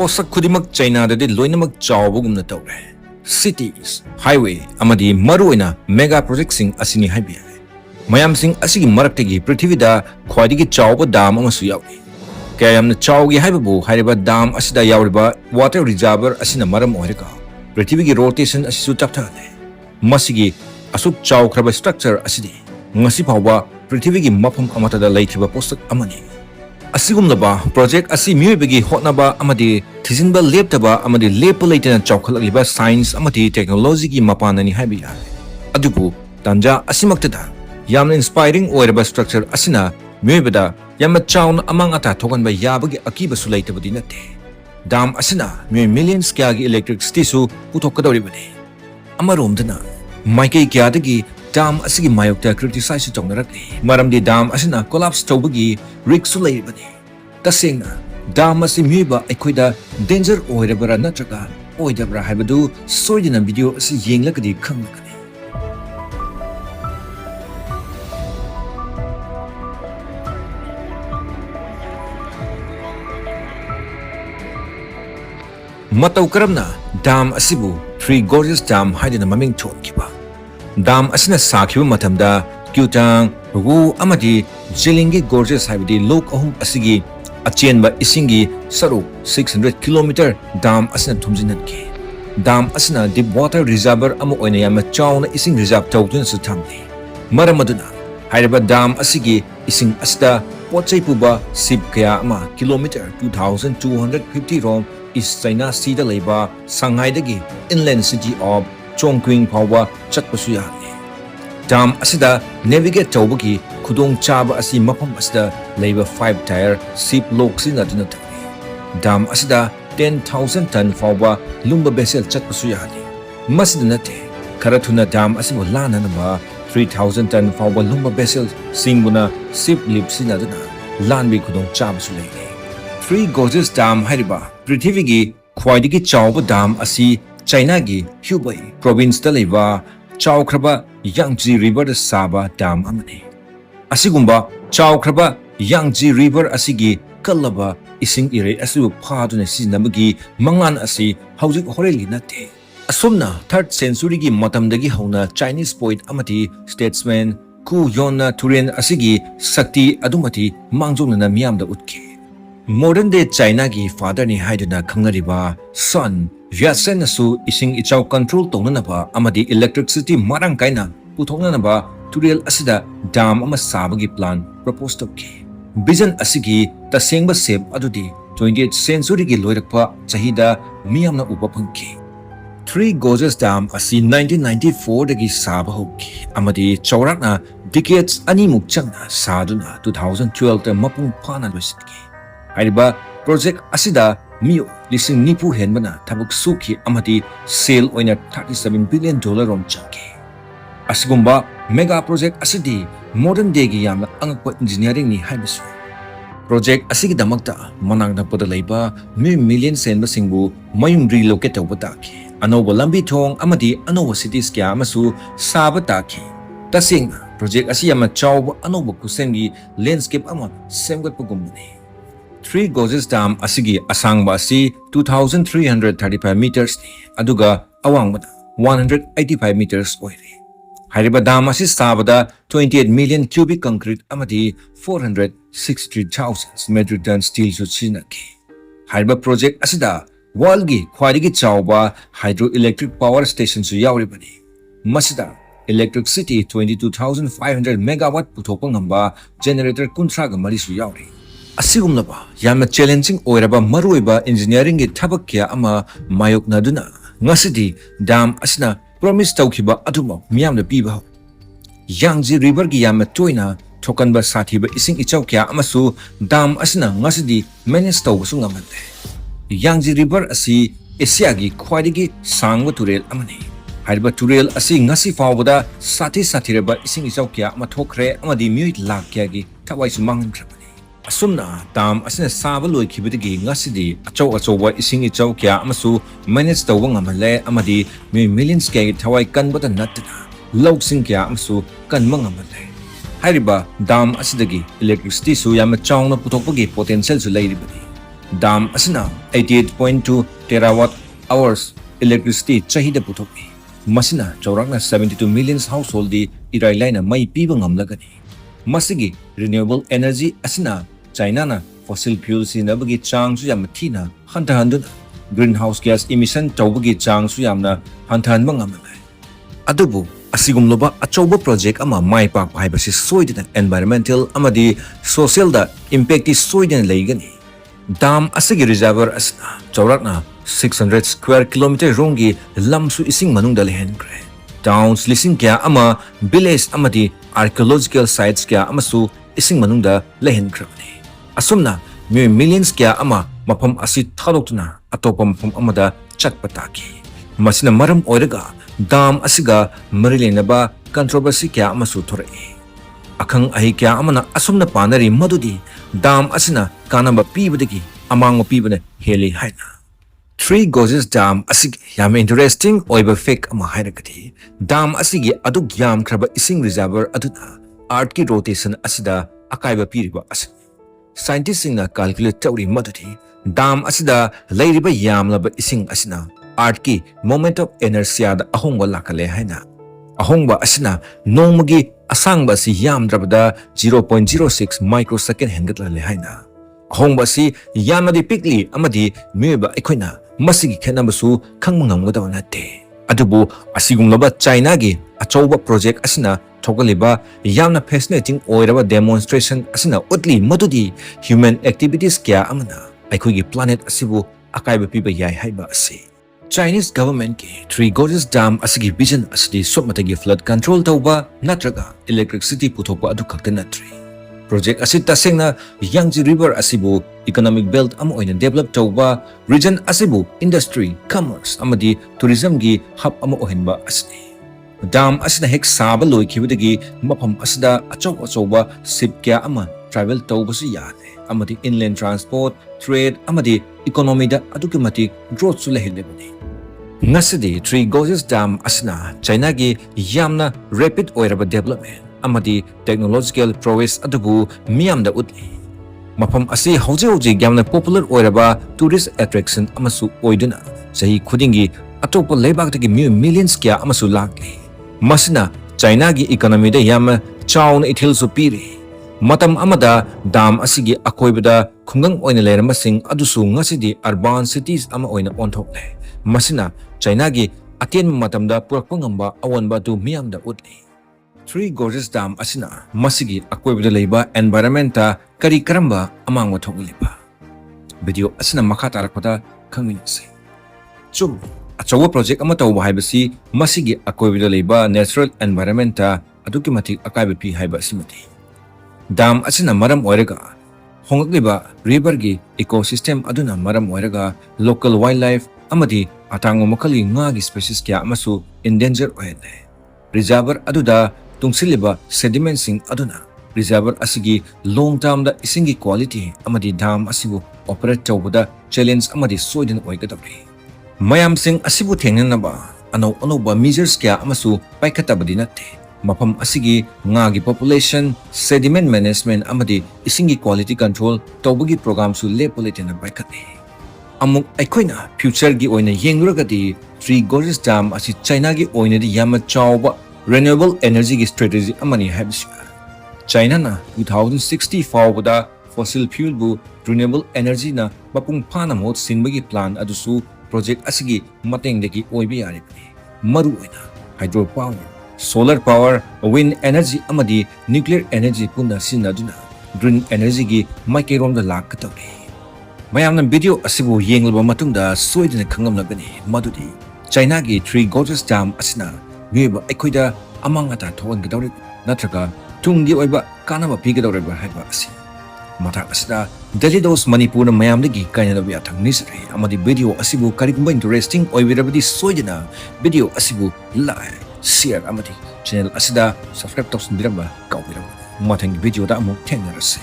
posak khudimak China dadi loinamak chawbagumna tawre. Cities, highway, amadi maruina mega project sing asini haibiya. Mayam sing asigi maraktagi Prithivida khwaidigi chawba dam amasu yawi. Kayamna chawgi haibabu hairiba dam asida yawriba water reservoir asina maram oirika. Prithivigi rotation asisu tapthane. Masigi asuk chawkraba structure asidi ngasi phawba Prithivigi mafam amatada leitriba posak amani. Asigumlaba project asi miyobagi hotnaba amadi thisinba leptaba amadi lepa leitana chawkhalakliba science amadi technology gi mapanani haibiya. Adubu tanja asimaktada yamna inspiring oiraba structure asina miyobada yamna chawna amang ata thoganba yabagi akiba su leitabadi nate. Dam asina miyoy millions kya gi electricity su puthokadoribani. Amaromdana Maikei kyadagi dam asigi mayokta criticize tongnarakni. Maramdi dam asina collapse tawbagi risk su leibani. Tasengna dam asi miba aikoida danger oirabara natraga oidabra haibadu soidina video asi yenglakadi khanglakani. Matau karamna dam asibu Three Gorges Dam haidina maming thonkiba. Dam asina sakhiba matamda Kyutang Ru amadi Jilingi Gorges haibadi lok ahum asigi achenba isingi saru 600 km dam asina thumjinanki. Dam asina deep water reservoir amu oina yamna chawna ising reserve tawduna su thamni. Maramaduna hairiba dam asigi ising asida pochai puba sip kaya ama kilometer 2250 rom East China Sea da leiba Shanghai dagi inland city of Chongqing phawba chatpasu yahni. Dam asida navigate tawbagi khudong chaba asi mafam asida leiba 5 tier ship lok sinaduna thani. Dam asida 10,000 ton phawba lumba vessel chatpasu yahni. Masida nate kharathuna dam asimu lananaba 3,000 ton phawba lumba vessel singbuna ship lip sinaduna lanbi khudong chabasu leini. Three Gorges Dam hairiba Prithivigi khwaidigi chawba dam asi China gi Hubei province da leiba chawkraba Yangtze River da saba dam amani. Asigumba chawkraba Yangtze River asigi kallaba ising ire asu phaduna sizinabagi mangan asi hauzik horeli nate. Asomna 3rd century gi matamdagi hauna Chinese poet amati statesman Ku Yonna Turen asigi sakti adumati mangjongna miyamda utki. Modern day China gi father ni haiduna khangnariba son Yatsen su ising ichaw control tongnanaba amadi electricity marang kaina puthongnanaba turel asida dam ama sabagi plan propose tawki. Vision asigi tasengba sep adudi 20th century gi loirakpa chahida miyamna upa phangki. Three Gorges Dam asi 1994 dagi saba hoki amadi chaurakna decades animuk changna saduna 2012 ta mapung phana loisitki. Hairiba project asida mio lising nipu henbana tabuk suki amati sale oina $37 billion rom changki. Asigumba mega project asidi modern day gi yamna angakpa engineering ni haibasu. Project asigi damakta manangna pada leiba million senba singbu mayung relocate tawba taki. Anoba lambi thong amati anoba cities kya amasu saba taki. Tasengna project asi yamna chawba anoba kusengi landscape ama semgatpa gumbani. Three Gorges Dam asigi asangba asi 2,335 meters ni aduga awangbada 185 meters oiri. Hairiba dam asi sabada 28 million cubic concrete amadi 463,000 metric ton steel su sinaki. Hairiba project asida world gi khwaidigi chawba hydroelectric power station su yawribani. Masida electricity 22,500 megawatt puthokpa ngamba generator 13 ga mari su yawri. Asigumnaba yamna challenging oiraba maruiba engineering gi thabak kya ama mayokna duna ngasidi dam asina promise tawkhiba aduma miyamna piba. Yangtze River gi yamna toina thokanba sathiba ising ichaw kya amasu dam asina ngasidi manage tawbasu ngamante. Yangtze River asi Asia gi khwaidigi sangba turel amani. Hairiba turel asi ngasi fawbada sathiraba ising ichaw kya ama thokre amadi miyoi lak kya gi thawai su mangan. Asumna dam asina saba loikibidigi ngasidi achaw ising ichaw kya amasu manage tawba ngamale amadi millions kya thawai kanbata natna loksing kya amasu kanma ngamale. Hairiba dam asidagi electricity su yamna chawna puthokpagi potential su leiribani. Dam asina 88.2 terawatt hours electricity chahida puthokni. Masina chaurakna 72 million household di irai laina mai piba ngamlagani. Masigi renewable energy asina China na fossil fuel sinabagi chang su yam thina hantahanduna greenhouse gas emission tawbagi chang su yamna hantahanba ngamla. Adubu asigumloba achauba project ama mai pak haibasi soidina environmental amadi social da impact is soidina leigani. Dam asigi reservoir asna chaurakna 600 square kilometer rongi lamsu ising manungda lehenkre. Towns lising kya ama village amadi archaeological sites kya amasu ising manungda lehenkrabni. Asumna millions kya ama mapam asi thadoktuna atopa mapam amada chatpataki. Masina maram oiraga dam asiga marilenaba controversy kya amasu thorai. Akhang ahi kya amana asumna panari madudi dam asina kanamba pibadagi amang pibane heli haina. Three Gorges Dam asig yam interesting oiba fake ama hairagati. Dam asigi aduk yam kraba ising reservoir aduna art ki rotation asida akaiba piriba as. Scientists na calculate tauri madudi dam asida lairiba yam laba ising asina art ki moment of inertia da ahongba lakale haina. Ahongba asina nomagi asangba si yam drabada 0.06 microsecond hengatla le haina. Ahongba si yamadi pikli amadi meba ekoina masigi khenabasu khangmangamgadaw nate. Adubu asigumlaba China gi achauba project asina thogaliba yamna fascinating oiraba demonstration asina utli madudi human activities kya amana aikhoigi planet asibu akaiba piba yai haiba asi. Chinese government ki Three Gorges Dam asigi vision asidi sopmatagi flood control tauba natraga electricity puthokpa adu khakta natri. Project asit tasengna Yangtze River asibu economic belt ama oina develop tauba region asibu industry, commerce amadi tourism gi hub ama ohenba asni. Dam asina hek saba loikibadagi mapam asida achauba ship kya ama travel taubasu yane amadi inland transport, trade amadi economy da adukimati growth su lehilebani. Ngasidi Three Gorges Dam asina China gi yamna rapid oiraba development amadi technological prowess adubu miyamda utli. Mapam asi hauji yamna popular oiraba tourist attraction amasu oiduna sahi khudingi atopa leibagdagi millions kya amasu lakli. Masina China gi economy da yamna chaun ithil su piri. Matam amada dam asigi akoibada khungang oina lerambasing adusu ngasidi urban cities ama oina onthokle. Masina China gi atien matamda purakpa ngamba awanba du miyamda utli. Three Gorges Dam asina masigi akoibada leiba environmenta kari karamba amangwa thogaliba. Video asina makha tarakpada khangminase. Chum achawa project ama tawba haibasi masigi akoibada leiba natural environmenta aduki matik akaiba pi haiba simati. Dam asina maram oiraga hongagliba river gi ecosystem aduna maram oiraga local wildlife amadi atango makali nga gi species kya amasu endangered oine. Reservoir aduda tungsiliba sediment sing aduna reservoir asigi long term da isingi quality amadi dam asibu operate tawbada challenge amadi soidin oigadabri. Mayam sing asibu thengnanaba anoba measures kya amasu paikatabadi natte. Mapam asigi ngagi population sediment management amadi isingi quality control tawbagi program su lepolitina baikati. Amuk aikoina future gi oina yengragadi Three Gorges Dam asi China gi oina di yama chauba renewable energy gi strategy amani habis. China na 2060 fawda fossil fuel bu renewable energy na mapung phana mot sinbagi plan adusu project asigi mateng degi oibi yari maru oina hydropower, solar power, wind energy amadi nuclear energy puna sinaduna green energy gi maikirom da lakatawri. Mayamna video asibu yenglba matungda soidina khangamnabani madudi China gi Three Gorges Dam asina miba aikoida amangata thonggadawri natraga tungi oiba kanaba pigadawriba haiba asi. Mata asida Delhi dos Manipur na mayamdagi kainadabi athang nisari amadi video asibu karigumba interesting oibirabadi soidina video asibu like, share amadi channel asida subscribe tawsindiramba kawbiraba. Matang video da amuk thengnarase.